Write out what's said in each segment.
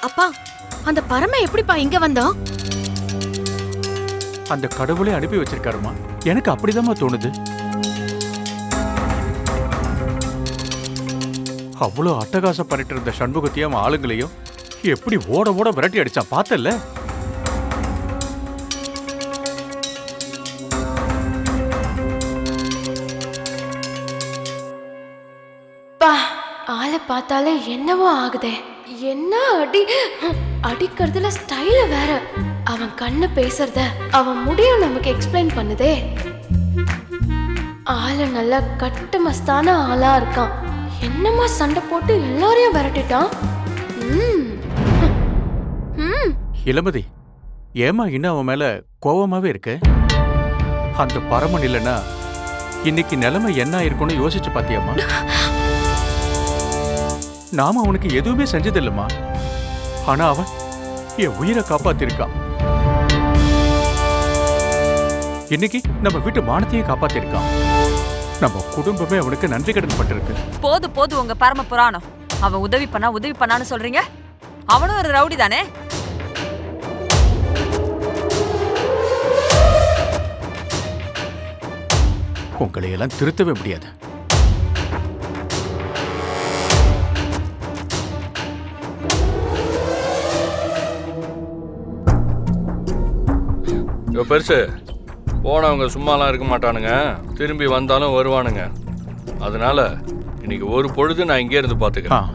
அப்பா, அந்த பரம எப்படிப்பா இங்க வந்தான்? அந்த கடவுளே அனுப்பி வச்சிருக்காருமா. எனக்கு அப்படிதாம்மா தோணுது. அவ்வளோ அட்டகாசம் பண்ணிட்டு இருந்த சண்முகத்தையும் ஆளுங்களையும் எப்படி ஓட ஓட விரட்டி அடிச்சான் பார்த்தல்ல? ஆளை பார்த்தாலே என்னவோ ஆகுதே. என்ன அடிக்கிறதுல ஸ்டைல வேற. அவன் கண்ணு பேசுறத அவன் முடியும் நமக்கு எக்ஸ்பிளைன் பண்ணுதே. ஆளு நல்லா கட்டு மஸ்தான ஆளா இருக்கான். என்னமா சண்டை போட்டு எல்லாரையும் விரட்டிட்டான். இளமதி, ஏமா இன்னும் அவன் மேல கோவமாவே இருக்கு? அந்த பரமன் இல்லைன்னா இன்னைக்கு நிலைமை என்ன இருக்கும்னு யோசிச்சு பாத்தியம்மா? நாம அவனுக்கு எதுவுமே செஞ்சதில்லம்மா. ஆனா அவன் என் உயிரை காப்பாத்திருக்கான். இன்னைக்கு நம்ம வீட்டு மானத்தையே காப்பாத்திருக்கான். நம்ம குடும்பமே அவனுக்கு நன்றி கடன் பட்டிருக்கு. போது உங்க பரம புராணம். அவன் உதவி பண்ணான்னு சொல்றீங்க. அவனும் ஒரு ரவுடி தானே? உங்களை எல்லாம் திருத்தவே முடியாது. பெருசு போனவங்க சும்மாலாம் இருக்க மாட்டானுங்க, திரும்பி வந்தாலும் வருவானுங்க. அதனால இன்னைக்கு ஒரு பொழுது நான் இங்கே இருந்து பார்த்துக்கிறேன்.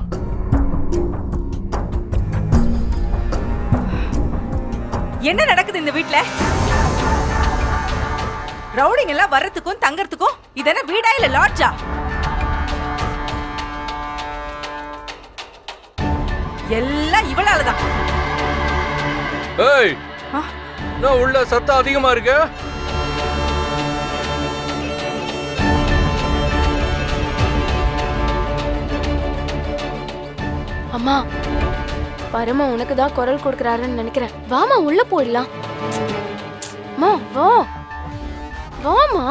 என்ன நடக்குது இந்த வீட்ல? ரவுடிங்க எல்லாம் வர்றதுக்கும் தங்கறதுக்கும் இதென்ன வீடா இல்ல லாட்ஜா? எல்லாம் இவளாலதான். ஏய், நான் உள்ள சத்தம் அதிகமா இருக்கு. அம்மா, பரம உனக்கு தான் குரல் கொடுக்கறாருன்னு நினைக்கிறேன். வாமா உள்ள போயிடலாம். அம்மா வா, வாமா.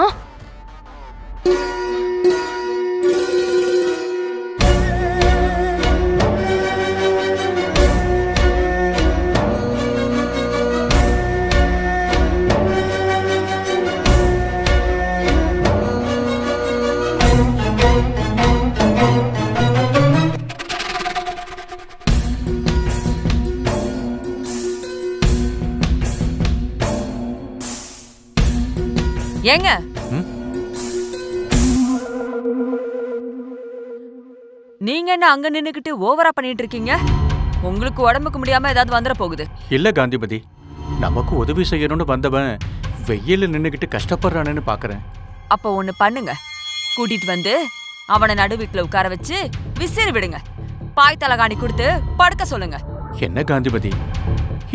ஏங்க, நீங்க என்ன அங்க நின்னுக்கிட்டு ஓவரா பண்ணிட்டு இருக்கீங்க? உங்களுக்கு உடம்புக்கு முடியாம ஏதாவது வந்துட போகுது. இல்ல காந்திமதி, நமக்கு உதவி செய்யணும்னு வந்தவன் வெயில நின்னுகிட்டு கஷ்டப்படுறானு பாக்குறேன். அப்ப ஒண்ணு பண்ணுங்க, கூட்டிட்டு வந்து அவனை நடு வீட்டுல உட்கார வச்சு விசிறி விடுங்க. பாய் தலகாணி கொடுத்து படுக்க சொல்லுங்க. என்ன காந்திமதி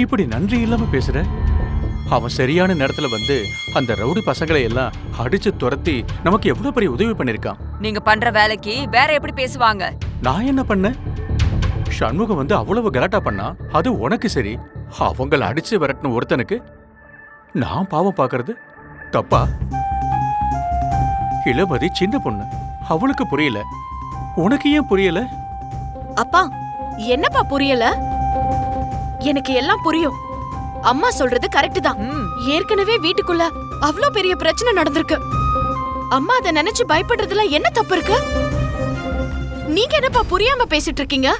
இப்படி நன்றி இல்லாம பேசுற? அவன் சரியான நேரத்துல வந்து அந்த ரவுடி பசங்களை எல்லாம் அடிச்சு துரத்தி நமக்கு எவ்வளவு பெரிய உதவி பண்ணிருக்கான். நீங்க பண்ற வேலைக்கு வேற எப்படி பேசுவாங்க? நான் என்ன பண்ணேன்? சண்முகம் வந்து அவ்வளவு கலாட்டா பண்ணா, அது உனக்கு சரி. அவங்கள அடிச்சு விரட்டின ஒருத்தனுக்கு நான் பாவம் பாக்குறது தப்பா? இளமதி சின்ன பொண்ணு, அவளுக்கு புரியல. உனக்கு ஏன் புரியல? அப்பா, என்னப்பா புரியல? எனக்கு எல்லாம் புரியும். அம்மா சொல்றது கரெக்ட் தான். ஏற்கனவே வீட்டுக்குள்ள அவ்ளோ பெரிய பிரச்சனை நடந்திருக்கு. அம்மா அதை நினைச்சு பயப்படுறதுல என்ன தப்பு இருக்கு? நீங்க என்னப்பா புரியாம பேசிட்டு இருக்கீங்க?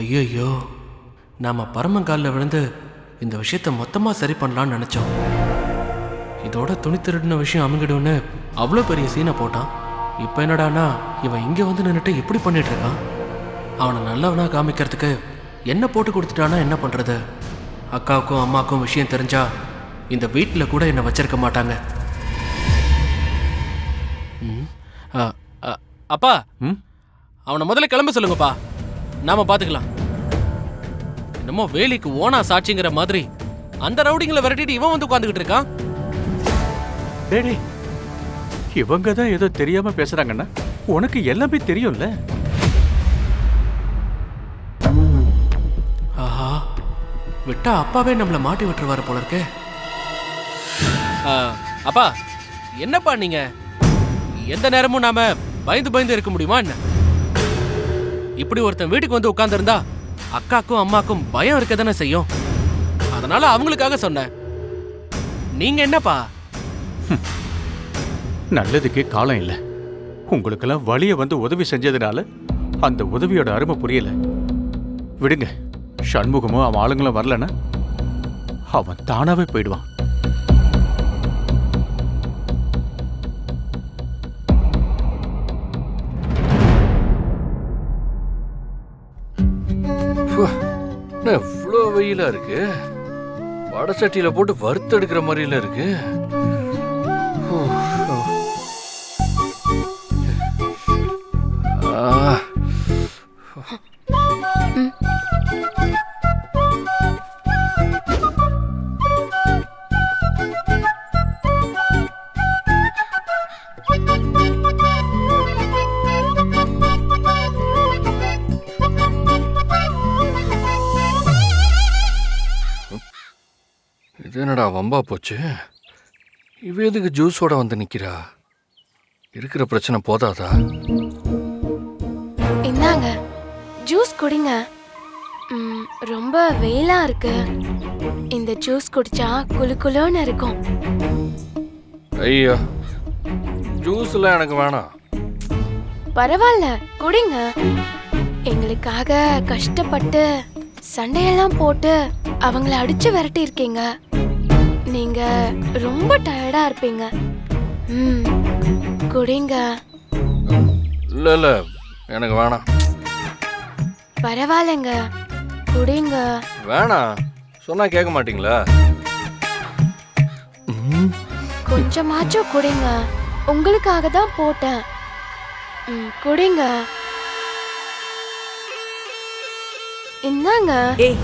ஐயோ, நாம பரமங்காலில் விழுந்து இந்த விஷயத்த மொத்தமா சரி பண்ணலாம்னு நினைச்சோம். இதோட துணி திருடின விஷயம் அமைங்கிடும்னு அவ்வளோ பெரிய சீனை போட்டான். இப்போ என்னடானா இவன் இங்கே வந்து நின்றுட்டு எப்படி பண்ணிட்டு இருக்கான்? அவனை நல்லவனா காமிக்கிறதுக்கு என்ன போட்டு கொடுத்துட்டானா என்ன பண்றது? அக்காவுக்கும் அம்மாவுக்கும் விஷயம் தெரிஞ்சா இந்த வீட்டில் கூட என்னை வச்சிருக்க மாட்டாங்க. அப்பா, அவனை முதல்ல கிளம்ப சொல்லுங்கப்பா, நாம பாத்துக்கலாம். என்னமோ வேலைக்கு ஓனா சாட்சிங்கிற மாதிரி அந்த ரவுடிங்களை விரட்டிட்டு இவன் வந்து உட்காந்துக்கிட்டு இருக்கான். டேடி, இவங்க தான் ஏதோ தெரியாம பேசுறாங்கன்னா உனக்கு எல்லாமே தெரியும்ல. ஆஹா, விட்டா அப்பாவே நம்மளை மாட்டி விட்டுருவாரு போல இருக்கே. அப்பா, என்னப்பா நீங்க எந்த நேரமும் நாம பயந்து பயந்து இருக்க முடியுமா என்ன? இப்படி ஒருத்தன் வீட்டுக்கு வந்து உட்கார்ந்து இருந்தா அக்காக்கும் அம்மாக்கும் பயம் இருக்க தானே செய்யும். அதனால அவங்களுக்காக சொன்னேன். நீங்க என்னப்பா? நல்லதுக்கே காலம் இல்லை. உங்களுக்கெல்லாம் வழிய வந்து உதவி செஞ்சதுனால அந்த உதவியோட அருமை புரியல. விடுங்க. சண்முகமும் அவன் ஆளுங்களும் வரலன்னா அவன் தானாவே போயிடுவான். எவ்வளோ வெயிலா இருக்கு. வடை சட்டியில போட்டு வறுத்தெடுக்கிற மாதிரில இருக்கு. இது என்னடா வம்பா போச்சு. இவ எதுக்கு ஜூஸோட வந்து நிக்கிறா? இருக்கிற பிரச்சனை போதாதா? இந்தாங்க ஜூஸ் குடிங்க. ரொம்ப வெயிலா இருக்கு. இந்த ஜூஸ் குடிச்சா குளுகுளுன்னு இருக்கும். ஐயா, ஜூஸ்லாம் எனக்கு வேணாம். பரவாயில்ல குடிங்க. எங்களுக்காக கஷ்டப்பட்டு சண்டையெல்லாம் போட்டு அவங்கள அடிச்சு விரட்டி இருக்கீங்க. நீங்க ரொம்ப டயர்டா இருப்பீங்க. குடிங்க. இல்ல இல்ல, எனக்கு வேணாம். பரவாயில்லைங்க குடிங்க. வேணாம் சொன்னா கேட்க மாட்டீங்களா? கொஞ்சமாச்சும் குடிங்க. உங்களுக்காக தான் போட்டேன். குடிங்க. இந்தாங்க. ஏய்,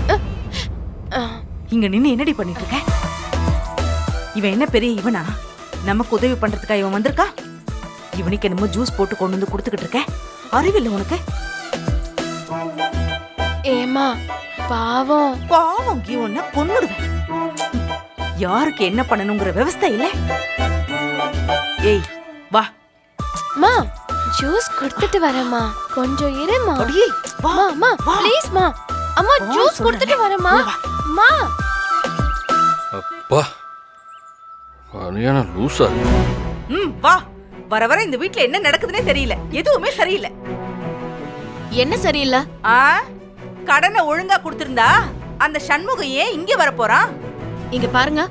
இங்க நின்னு என்னடி பண்ணிட்டு இருக்க? இவன் என்ன பெரிய இவனா? நமக்கு உதவி பண்றதுக்கா இவன் வந்திருக்கா? இவனுக்கு என்னமோ ஜூஸ் போட்டு கொண்டு வந்து கொடுத்துக்கிட்டு இருக்க. அறிவில்லை உனக்கு? ஏமா பாவம். பாவம் இவனை கொன்னுடுவேன். யாருக்கு என்ன பண்ணணுங்கிற விவஸ்தை இல்ல. ஏய் வா. மா ஜூஸ் கொடுத்துட்டு வரேம்மா. கொஞ்சம் இருமா. அடியே வா. மா ப்ளீஸ் மா. அம்மா ஜூஸ் கொடுத்துட்டு வரேம்மா. மா. அப்பா அனியான லூசா. வா. வர வர இந்த வீட்ல என்ன நடக்குதுன்னே தெரியல. எதுவுமே சரியில்லை. என்ன சரியில்லை? கடனை ஒழுங்கா கொடுத்திருந்தா அந்த சண்முகம் ஏன் இங்க வர போறான்? இங்க பாருங்க,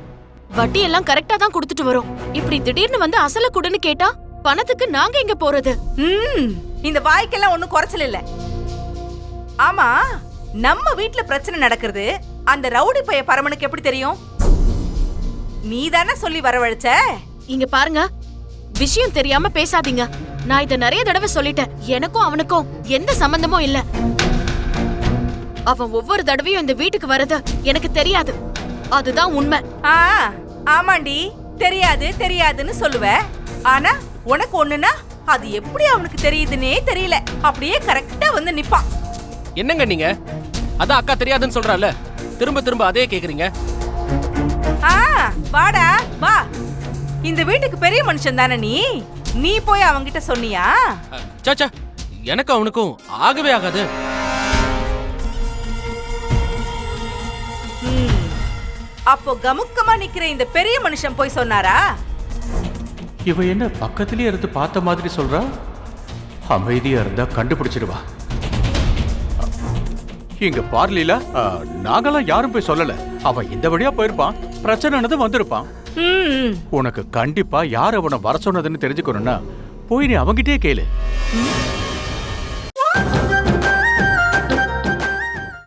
வட்டி எல்லாம் கரெக்டா தான் கொடுத்துட்டு வரோம். இப்படி திடீர்னு வந்து அசல குடுன்னு கேட்டா பணத்துக்கு நாங்க எங்க போறது? இந்த வாய்க்கெல்லாம் ஒண்ணும் குறைச்சல் இல்ல. ஆமா, நம்ம வீட்ல பிரச்சனை நடக்கிறது அந்த ரவுடி பைய பரமனுக்கு எப்படி தெரியும்? நீ தானே சொல்லி வரவழைச்ச. இங்க பாருங்க, விஷயம் தெரியாம பேசாதீங்க. நான் இத நிறைய தடவை சொல்லிட்டேன். எனக்கும் அவனுக்கும் எந்த சம்பந்தமும் இல்ல. அவன் ஒவ்வொரு தடவையும் இந்த வீட்டுக்கு வரது எனக்கு தெரியாது. அதுதான் உண்மை. ஆமாண்டி, தெரியாது தெரியாதுன்னு சொல்லுவ. ஆனா உனக்கு ஒண்ணுனா அது எப்படி அவனுக்கு தெரியுதுன்னே தெரியல. அப்படியே கரெக்டா வந்து நிப்பான். என்னங்க நீங்க? அதான் அக்கா தெரியாதுன்னு சொல்றால, திரும்ப திரும்ப அதே கேக்குறீங்க. வாடா வா. இந்த வீட்டுக்கு பெரிய மனுஷன் தானே நீ. நீ போய் அவங்கிட்ட சொன்னியா? சாச்சா, எனக்கு அவனுக்கும் ஆகவே ஆகாது. அப்போ கமுக்கமா நிக்கிற இந்த பெரிய மனுஷன் போய் சொன்னாரா? இவ என்ன பக்கத்திலே இருந்து பார்த்த மாதிரி சொல்றா? அமைதியா இருந்தா கண்டுபிடிச்சிடுவா. இங்க பார்லில நாங்கெல்லாம் யாரும் போய் சொல்லல. அவன் இந்த வழியா போயிருப்பான், பிரச்சனை வந்திருப்பான். உனக்கு கண்டிப்பா யார் அவனை வர சொன்னதுன்னு தெரிஞ்சுக்கணும்னா போய் நீ அவங்கிட்டே கேளு.